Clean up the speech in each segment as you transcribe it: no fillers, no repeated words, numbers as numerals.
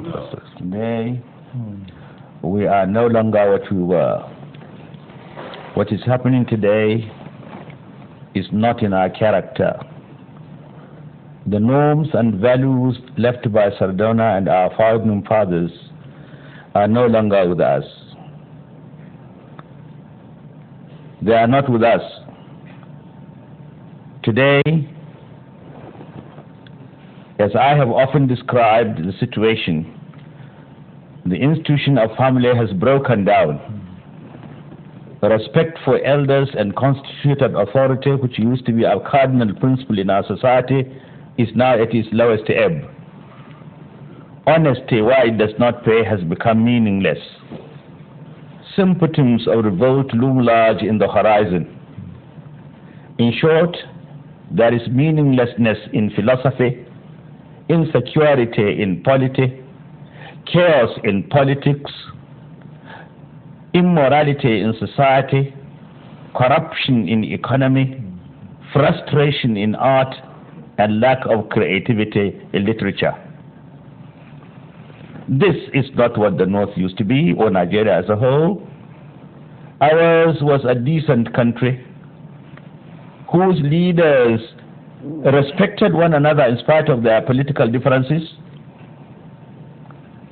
Today, we are no longer what we were. What is happening today is not in our character. The norms and values left by Sardauna and our founding fathers are no longer with us. They are not with us. Today, as I have often described the situation, the institution of family has broken down. The respect for elders and constituted authority, which used to be our cardinal principle in our society, is now at its lowest ebb. Honesty, why it does not pay, has become meaningless. Symptoms of revolt loom large in the horizon. In short, there is meaninglessness in philosophy, insecurity in polity, chaos in politics, immorality in society, corruption in economy, frustration in art, and lack of creativity in literature. This is not what the North used to be, or Nigeria as a whole. Ours was a decent country whose leaders respected one another in spite of their political differences.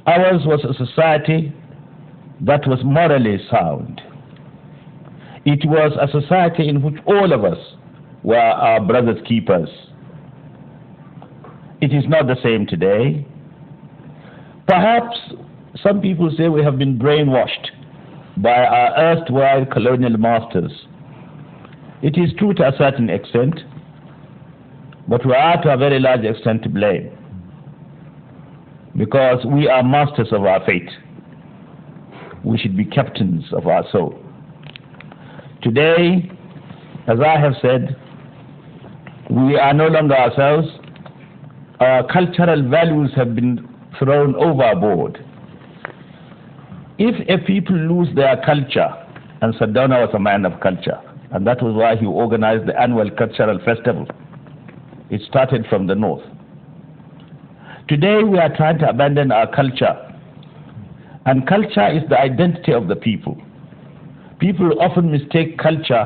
Ours was a society that was morally sound. It was a society in which all of us were our brother's keepers. It is not the same today. Perhaps some people say we have been brainwashed by our erstwhile colonial masters. It is true to a certain extent, but we are to a very large extent to blame, because we are masters of our fate. We should be captains of our soul. Today, as I have said, we are no longer ourselves. Our cultural values have been thrown overboard. If a people lose their culture, and Sardauna was a man of culture, and that was why he organized the annual cultural festival. It started from the North. Today we are trying to abandon our culture, and culture is the identity of the people. People often mistake culture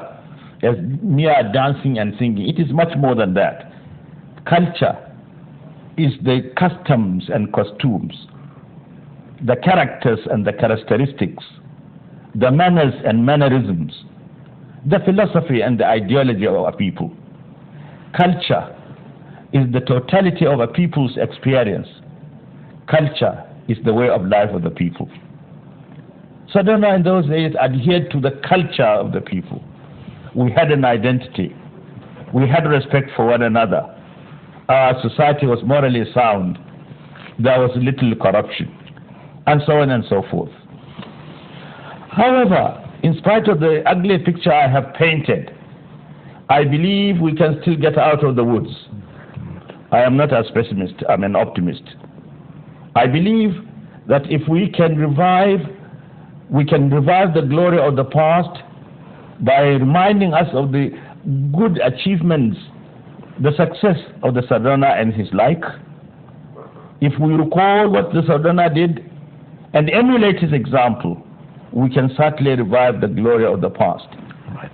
as mere dancing and singing. It is much more than that. Culture is the customs and costumes, the characters and the characteristics, the manners and mannerisms, the philosophy and the ideology of our people. Culture is the totality of a people's experience. Culture is the way of life of the people. Sardauna in those days adhered to the culture of the people. We had an identity. We had respect for one another. Our society was morally sound. There was little corruption, and so on and so forth. However, in spite of the ugly picture I have painted, I believe we can still get out of the woods. I am not a pessimist, I'm an optimist. I believe that if we can revive the glory of the past by reminding us of the good achievements, the success of the Sardauna and his like. If we recall what the Sardauna did and emulate his example, we can certainly revive the glory of the past.